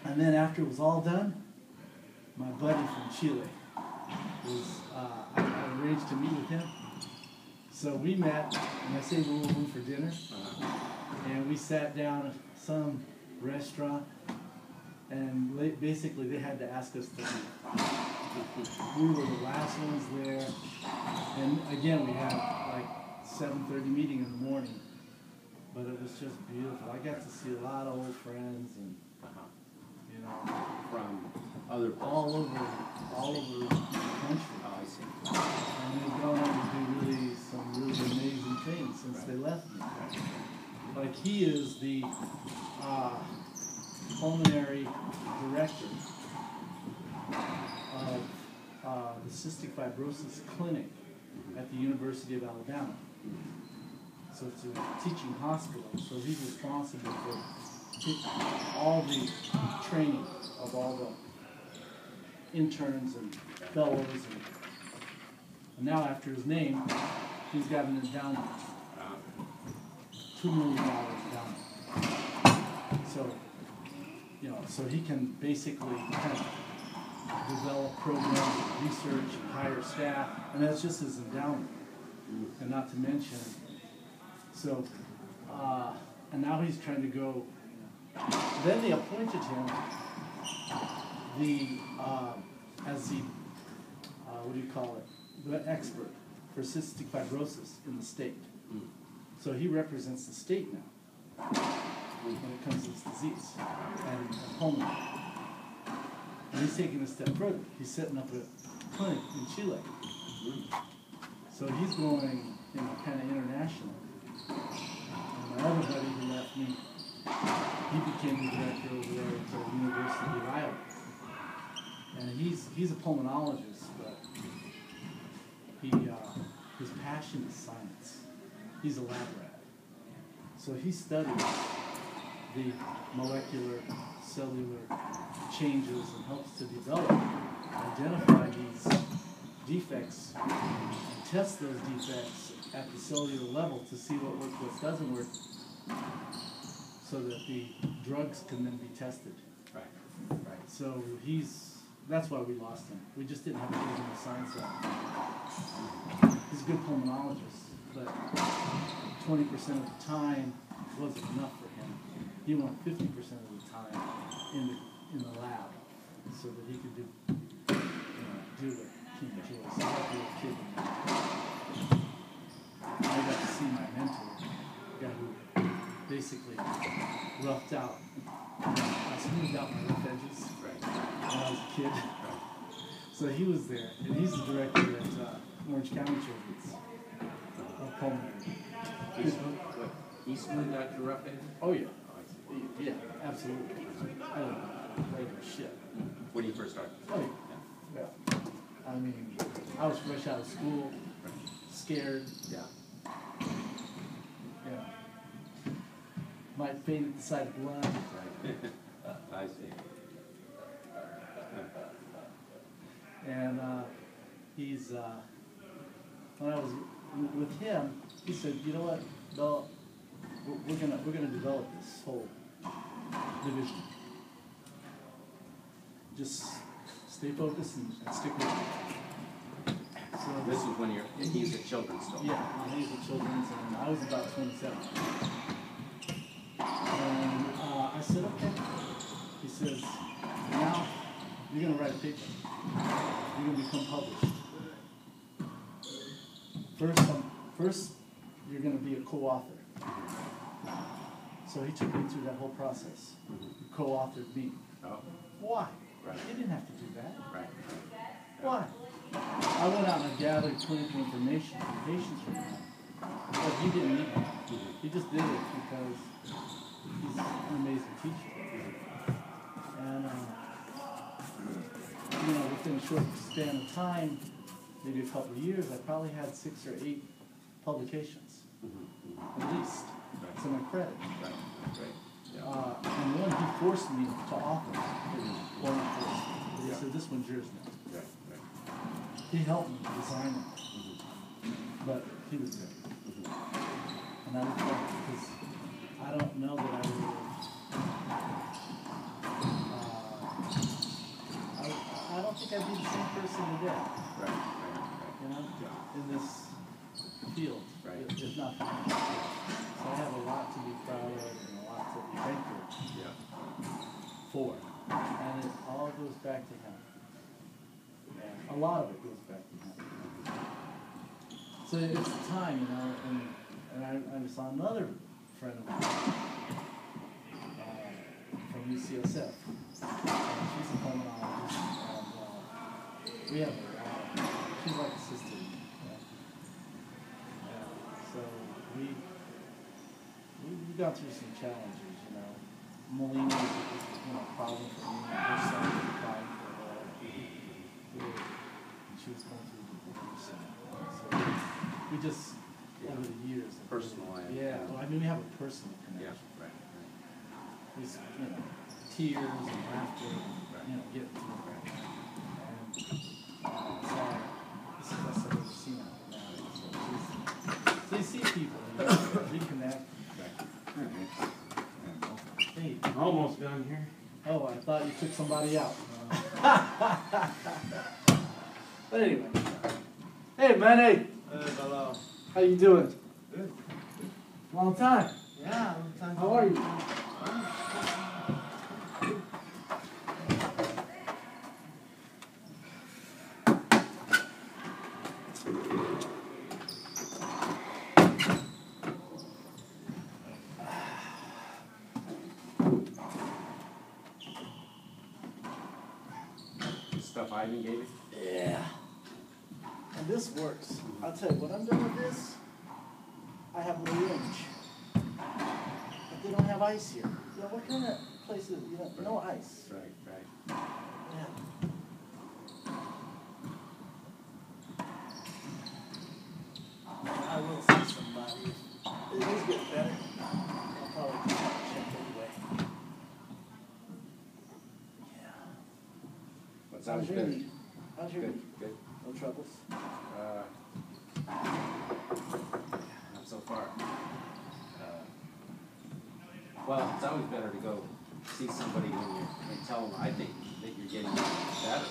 And then after it was all done, my buddy from Chile I arranged to meet with him. So we met, and I saved a little room for dinner, and we sat down at some restaurant, and basically they had to ask us to leave. We were the last ones there, and again we had like 7:30 meeting in the morning, but it was just beautiful. I got to see a lot of old friends, and you know, from other places. all over the country. Oh, I see. And they've gone on to do some really amazing things since they left me. Like he is the pulmonary director of the cystic fibrosis clinic at the University of Alabama. So it's a teaching hospital. So he's responsible for all the training of all the interns and fellows, and now after his name, he's got an endowment, $2 million endowment. So, you know, so he can basically kind of develop programs, research, hire staff, and that's just his endowment. And not to mention, so, and now he's trying to go. Then they appointed him as the what do you call it? The expert for cystic fibrosis in the state. So he represents the state now when it comes to this disease and pulmonary. And he's taking a step further. He's setting up a clinic in Chile. So he's going, you know, kind of international. And my other buddy who left me, he became the director over there at the University of Iowa. And he's a pulmonologist, but his passion is science. He's a lab rat. So he studies the molecular, cellular changes and helps to develop, identify these defects, and test those defects at the cellular level to see what works, what doesn't work, so that the drugs can then be tested. Right. So that's why we lost him. We just didn't have a good in the science lab. He's a good pulmonologist, but 20% of the time wasn't enough for him. He wanted 50% of the time in the lab, so that he could do what he enjoys. So I'll be a kid. I got to see my mentor, the guy who basically roughed out. I smoothed out my rough edges when I was a kid. So he was there, and he's the director at Orange County Children's of pulmonary. He smoothed out your rough edges? Oh yeah. Yeah, absolutely. I don't know shit. When you first started? Oh yeah. I mean, I was fresh out of school, scared. Yeah. Might faint at the sight of blood. I see. And he's when I was with him, he said, "You know what, Bill? We're gonna develop this whole division. Just stay focused and stick with it." So this is when he's at children's still. Yeah, he's at children's, and I was about 27. And I said, "Okay." He says, "Now you're gonna write a paper. You're gonna become published. First, you're gonna be a co-author." So he took me through that whole process. He co-authored me. Oh. Why? Right. He didn't have to do that. Right. Why? I went out and gathered clinical information from patients from him. But he didn't need that. He just did it because he's an amazing teacher. And, within a short span of time, maybe a couple of years, I probably had 6 or 8 publications, at least. To my credit. And one, he forced me to author. He said, "This one's yours now." He helped me design it, but he was there. And I was glad, because I don't know that I think I'd be the same person today. Right. You know, in this field, Right. if not for him. So I have a lot to be proud of and a lot to be thankful Yeah. for. And it all goes back to him. A lot of it goes back to him. So it's time, you know, and I saw another friend of mine from UCSF. She's a pulmonologist, and we have a lot. She's like a sister. So we've gone through some challenges, you know. Melina was a problem for me. Her son was a problem for her. She was going through divorce. So we just, over the years. Personalized. Yeah, well, I mean, we have a personal connection. Yeah, right. We, tears and laughter, get through it. And so this is the best I've ever seen her now. So you see people, reconnect. Hey. Almost done here. Oh, I thought you took somebody out. But anyway. Hey, man, hey. Hello. How you doing? Good. Long time. Yeah, long time. How are you? Stuff Ivan gave you? Yeah. And this works. I'll tell you, when I'm done with this, I have no range. But they don't have ice here. You know, what kind of place is, no ice. Right. Yeah. I will see somebody. It is getting better. I'll probably just have to check anyway. Yeah. What's How's your knee? How's your Good. knee? Good. No troubles? Not so far. Well, it's always better to go see somebody and tell them, I think that you're getting better.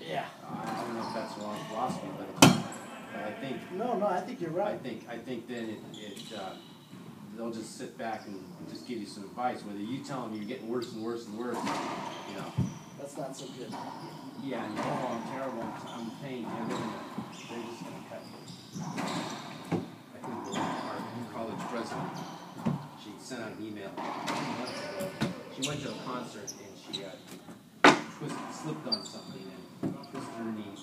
Yeah. I don't know if that's wrong philosophy, but I think. No, I think you're right. I think then they'll just sit back and just give you some advice. Whether you tell them you're getting worse and worse and worse, That's not so good. Yeah, and I'm terrible, I'm in pain, they're just gonna cut you. I think our college president, she sent out an email a few months ago. She went to a concert and she slipped on something and twisted her knee.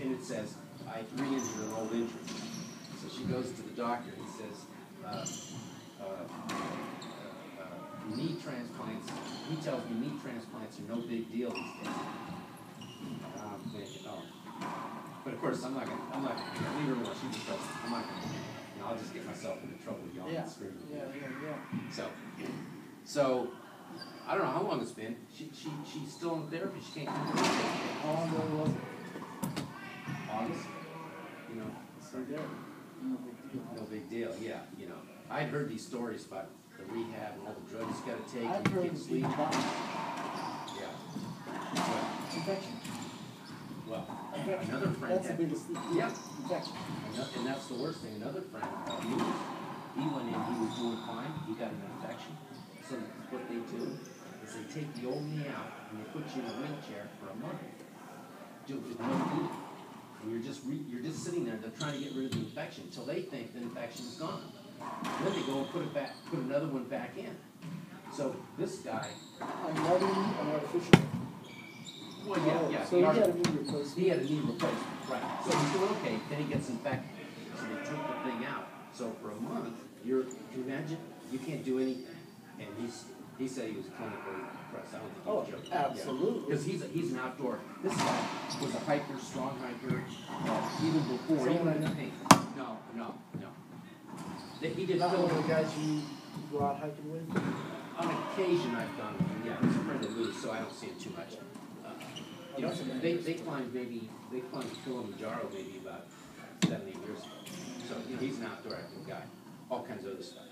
And it says, I re-injured an old injury. So she goes to the doctor and says, knee transplants, he tells me knee transplants are no big deal these days. I'm thinking, oh. But of course, I'm not gonna leave her alone. She just does. I'm not gonna, I'll just get myself into trouble yelling and screaming. Yeah. So, I don't know how long it's been. She's still in therapy. She can't come to work. How long ago was it? August. So good. No big deal. Yeah. I'd heard these stories about the rehab and all the drugs you gotta take. I've and you heard can't sleep. about Yeah. infection. Well, another friend That's the had. biggest thing. Yeah. Infection. And that's the worst thing. Another friend, he went in, he was doing fine, he got an infection. So what they do is they take the old knee out and they put you in a wheelchair for a month. With no healing. And you're just sitting there, they're trying to get rid of the infection until they think the infection is gone. Then they go and put another one back in. So this guy. Another artificial. Well, yeah. So he had a knee replacement. He had a knee replacement, right. So he's doing okay, then he gets infected. So they take the thing out. So for a month, can you imagine? You can't do anything. And he said he was clinically depressed. I don't think he was joking. Absolutely. Because he's an outdoor. This guy was a hiker, strong hiker, even before, even in the pain. No. He did Not one of the guys you go out hiking with? On occasion I've gone with him, yeah. He's a friend of Lou's, so I don't see him too much. They climbed Kilimanjaro maybe about 7-8 years ago. So he's an outdoor active guy. All kinds of other stuff,